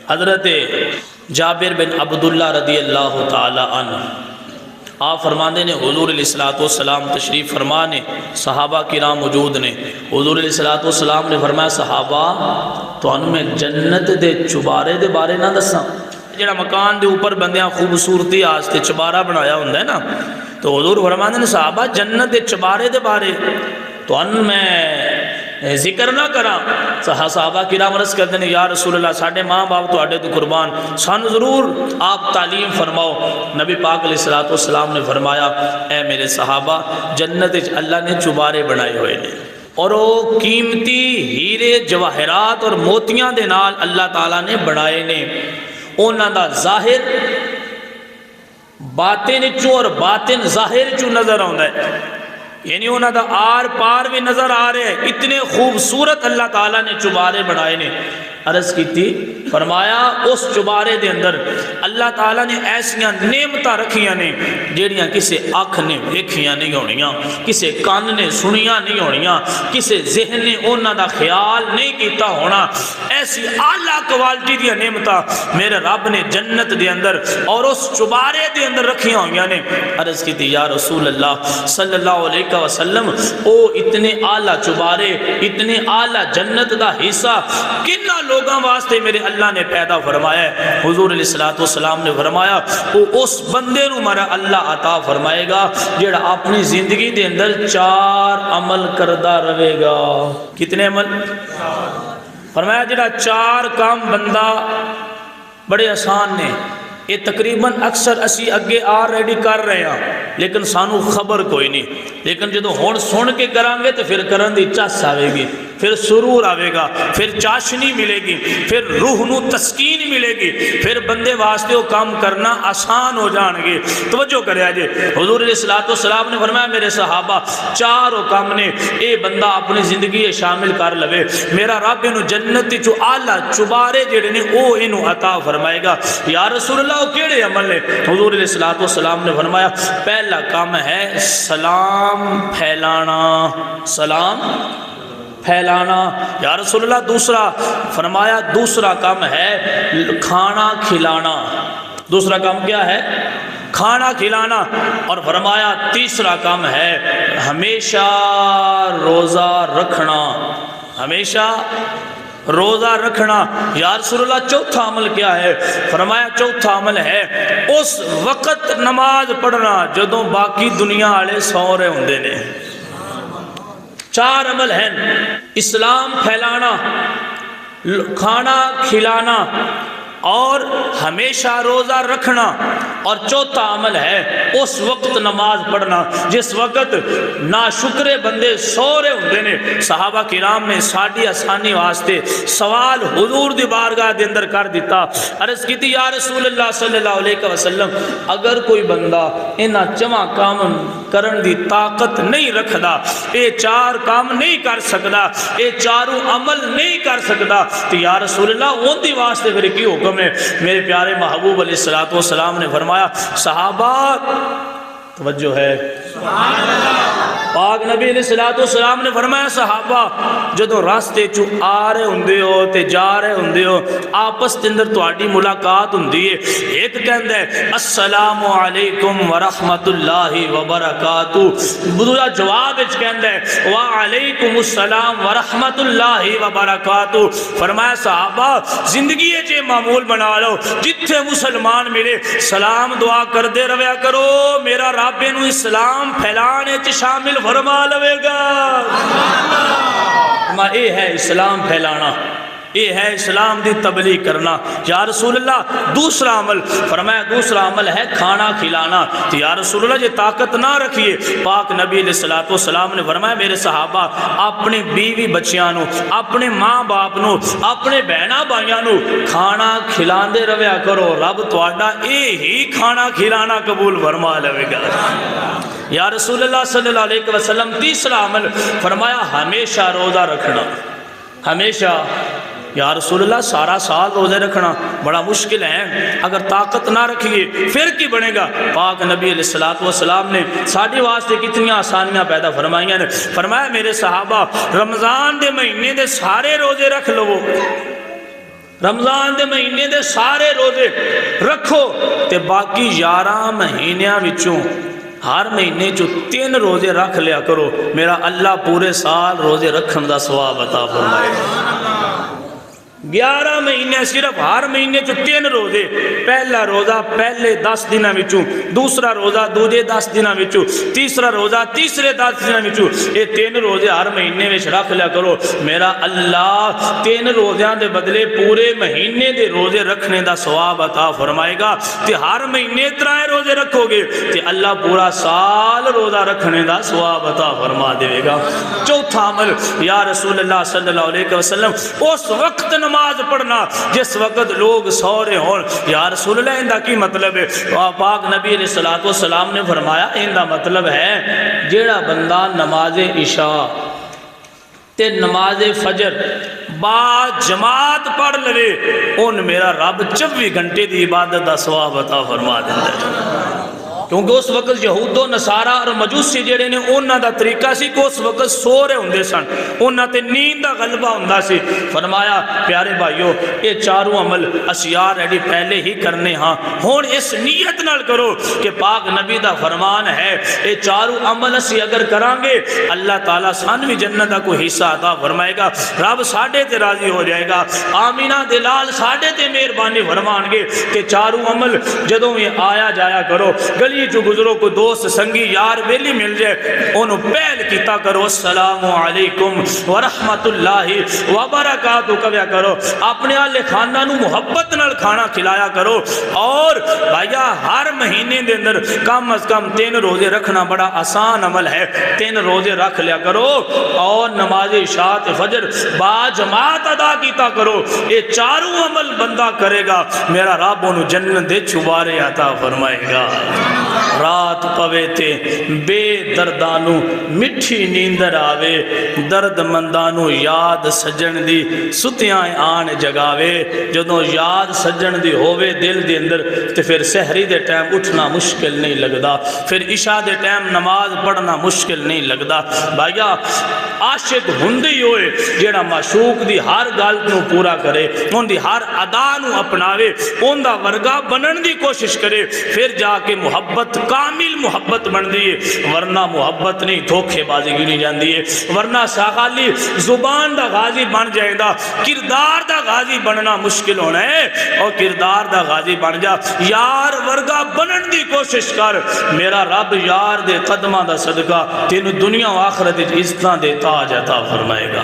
حضرت جابر بن عبداللہ رضی اللہ تعالی عنہ آپ فرماندے نے حضور علیہ السلام تشریف فرما نے صحابہ کرام موجود نے. حضور علیہ السلام نے فرمایا صحابہ تو انہوں میں جنت دے چبارے دے بارے نہ دساں. جڑا مکان دے اوپر بندیاں خوبصورتی آستے چبارہ بنایا ہوں ہے نا, تو حضور فرماندے نے صحابہ جنت دے چبارے دے بارے تو انہوں میں ذکر نہ کرا. صحابہ کرام عرض کرتے ہیں یا رسول اللہ ساڑھے ماں باپ تو آڑے تو قربان سان ضرور آپ تعلیم فرماؤ. نبی پاک علیہ السلام نے فرمایا اے میرے صحابہ جنت اللہ نے چبارے بنائے ہوئے نے اور وہ قیمتی ہیرے جواہرات اور موتیاں دے نال اللہ تعالیٰ نے بنائے نے. انہاں دا ظاہر باطن چوں اور باطن ظاہر چوں نظر آتا ہے, یعنی انہاں دا آر پار بھی نظر آ رہے ہیں. اتنے خوبصورت اللہ تعالیٰ نے چبارے بنائے نے. عرض کی تھی فرمایا اس چبارے دے اندر اللہ تعالیٰ نے ایسیاں نعمتاں رکھیاں نے جیڑیاں کسے آنکھ نے دیکھیاں نہیں ہونیاں, کسے کان نے سنیاں نہیں ہونیاں, کسے ذہن نے انہاں دا خیال نہیں کیتا ہونا. ایسی اعلیٰ کوالٹی دیا نعمتاں میرے رب نے جنت دے اندر اور اس چبارے دے اندر رکھیاں ہویاں نے. عرض کی تھی یا رسول اللہ صلی اللہ علیہ وسلم او اتنے اعلیٰ چبارے اتنے اعلیٰ جنت دا حصہ کنہ لوگاں واسطے میرے اللہ نے پیدا فرمایا ہے. حضور علیہ السلام نے فرمایا وہ اس بندے نو مارا اللہ عطا فرمائے گا جیڑا اپنی زندگی دے اندر 4 عمل کردہ رہے گا. کتنے عمل فرمایا؟ جیڑا 4 کام بندہ بڑے آسان نے, یہ تقریباً اکثر اسی اگے آلریڈی کر رہے ہیں لیکن سانو خبر کوئی نہیں. لیکن جدو ہون سن کے کریں گے تو پھر کرن دی چس آوے گی, پھر سرور آوے گا, پھر چاشنی ملے گی, پھر روح نو تسکین ملے گی, پھر بندے واسطے وہ کام کرنا آسان ہو جان گے. توجہ کرے آجے حضور علیہ السلام نے فرمایا میرے صحابہ 4 کام نے اے بندہ اپنی زندگی شامل کر لوے میرا رب انہوں جنت چو آلہ چبارے جڑے نے او انہوں عطا فرمائے گا. یا رسول اللہ وہ کیڑے عمل نے؟ حضور علیہ السلام نے فرمایا پہلا کام ہے سلام پھیلانا. سلام پھیلانا. یا رسول اللہ دوسرا؟ فرمایا دوسرا کام ہے کھانا کھلانا. دوسرا کام کیا ہے؟ کھانا کھلانا. اور فرمایا تیسرا کام ہے ہمیشہ روزہ رکھنا. ہمیشہ روزہ رکھنا. یا رسول اللہ چوتھا عمل کیا ہے؟ فرمایا چوتھا عمل ہے اس وقت نماز پڑھنا جدوں باقی دنیا والے سو رہے ہوندے نے. 4 عمل ہیں اسلام پھیلانا, کھانا کھلانا اور ہمیشہ روزہ رکھنا, اور چوتھا عمل ہے اس وقت نماز پڑھنا جس وقت ناشکرے بندے سو رہے ہوندے نے. صحابہ کرام نے ساڑھی آسانی واسطے سوال حضور دی بارگاہ دے اندر کر دیتا. عرض کی تھی یا رسول اللہ صلی اللہ علیہ وسلم اگر کوئی بندہ انہاں 4 کام کرن دی طاقت نہیں رکھدا, اے 4 کام نہیں کر سکدا, اے 4 عمل نہیں کر سکدا, تو یا رسول اللہ ان دی واسطے پھر کی حکم ہے؟ میرے پیارے محبوب علیہ السلام نے فرمایا صحابہ توجہ ہے پاک نبی علیہ السلام نے فرمایا صحابہ جدو راستے چو آ رہے ہوندے ہو تے جا رہے ہوندے ہو آپس کے اندر تہاڈی ملاقات ہوندی ہے, ایک کہندا ہے السلام علیکم ورحمت اللہ وبرکاتہ, دوسرا جواب وچ کہندا ہے وعلیکم السلام ورحمت اللہ وبرکاتہ. فرمایا صحابہ زندگی چ معمول بنا لو جتھے مسلمان ملے سلام دعا کر دے رویا کرو, میرا رب انہوں اسلام پھیلانے چ شامل فرما لوے گا. یہ ہے اسلام پھیلانا, یہ ہے اسلام دی تبلیغ کرنا. یا رسول اللہ دوسرا عمل؟ فرمایا دوسرا عمل ہے کھانا کھلانا. تو یا رسول اللہ یہ طاقت نہ رکھیے. پاک نبی علیہ السلام نے فرمایا میرے صحابہ اپنے بیوی بچیاں نو, اپنے ماں باپ نو, اپنے بہناں بھائیاں نو کھانا کھلاندے رویا کرو, رب تہاڈا ہی کھانا کھلانا قبول فرما لے گا. یا رسول اللہ صلی اللہ علیہ وسلم تیسرا عمل فرمایا ہمیشہ روزہ رکھنا. ہمیشہ. یا رسول اللہ سارا سال روزے رکھنا بڑا مشکل ہے, اگر طاقت نہ رکھیے پھر کی بنے گا؟ پاک نبی علیہ السلام نے ساڑھے واسطے کتنی آسانیاں پیدا فرمائیاں نے. فرمایا میرے صحابہ رمضان دے مہینے دے سارے روزے رکھ لو, رمضان دے مہینے دے سارے روزے رکھو تے باقی 11 مہینیاں وچوں ہر مہینے چو 3 روزے رکھ لیا کرو، میرا اللہ پورے سال روزے رکھن دا ثواب عطا فرمائے گا۔ 11 مہینے صرف ہر مہینے چو 3 روزے، پہلا روزہ پہلے 10 دنوں وچوں، دوسرا روزہ دوجے 10 دنوں وچوں، تیسرا روزہ تیسرے 10 دنوں وچوں، یہ 3 روزے ہر مہینے وچ رکھ لیا کرو، میرا اللہ 3 روزیاں دے بدلے پورے مہینے دے روزے رکھنے دا ثواب عطا فرمائے گا۔ تے ہر مہینے 3 روزے رکھو گے تے اللہ پورا سال روزہ رکھنے دا ثواب عطا فرما دے گا۔ چوتھا عمل یا رسول اللہ صلی اللہ علیہ وسلم، اس وقت نماز پڑھنا جس وقت لوگ سو رہے ہون۔ یا رسول اللہ اندہ کی مطلب ہے؟ پاک نبی علیہ السلام نے فرمایا اندہ مطلب ہے جیڑا بندہ نماز عشاء تے نماز فجر با جماعت پڑھ لے ان میرا رب 24 گھنٹے دی عبادت دا ثواب عطا فرما دیتا ہے۔ کیونکہ اس وقت یہود و نصارہ اور مجوسی جڑے نے انہاں دا طریقہ سی کہ اس وقت سو رہے ہوندے سن، انہاں تے نیند دا غلبہ ہوندا سی۔ فرمایا پیارے بھائیو یہ چاروں عمل اسیار ریڈی پہلے ہی کرنے ہاں، ہون اس نیت نال کرو کہ پاک نبی دا فرمان ہے یہ چاروں عمل اسی اگر کرانگے اللہ تعالیٰ سانوی جنت دا کوئی حصہ عطا فرمائے گا، رب ساڑھے تے راضی ہو جائے گا، آمینہ دلال ساڑھے تے مہربانی فرمانگے کہ چاروں عمل جدوں یہ آیا جایا کرو، گلی جو گزرو کو دوست سنگی یار ویلی مل جائے انہوں پہل کیتا کرو السلام علیکم ورحمت اللہ وبرکاتہ کبھیا کرو، اپنے آلے خانہ نو محبت نال کھانا کھلایا کرو، اور بھائیہ ہر مہینے دے اندر کم از کم 3 روزے رکھنا بڑا آسان عمل ہے، 3 روزے رکھ لیا کرو اور نماز عشاء فجر با جماعت ادا کیتا کرو، یہ چاروں عمل بندہ کرے گا میرا رب انہوں جنت دے چھوارے عطا فرمائے گا۔ رات پوے تے بے دردانو مٹھی نیندر آوے، درد مندانو یاد سجن دی ستیاں آن جگاوے، جدوں یاد سجن دی ہووے دل دے اندر تے پھر سحری دے ٹائم اٹھنا مشکل نہیں لگدا، پھر عشاء دے ٹائم نماز پڑھنا مشکل نہیں لگدا۔ بھائیہ عاشق ہندی ہوئے جیڑا معشوق دی ہر گل نو پورا کرے، ان دی ہر ادا نو اپناوے، ان دا ورگا بنن دی کوشش کرے، پھر جا کے محبت کامل محبت بن دیئے، ورنہ محبت نہیں دھوکے بازی گنی جان دیئے، ورنہ ساغالی زبان دا غازی بن جائے دا، کردار دا غازی بننا مشکل ہونا ہے، اور کردار دا غازی بن جا، یار ورگا بنن دی کوشش کر، میرا رب یار دے قدمہ دا صدقہ تینو دنیا و آخرت عزتاں دے تاج عطا فرمائے گا۔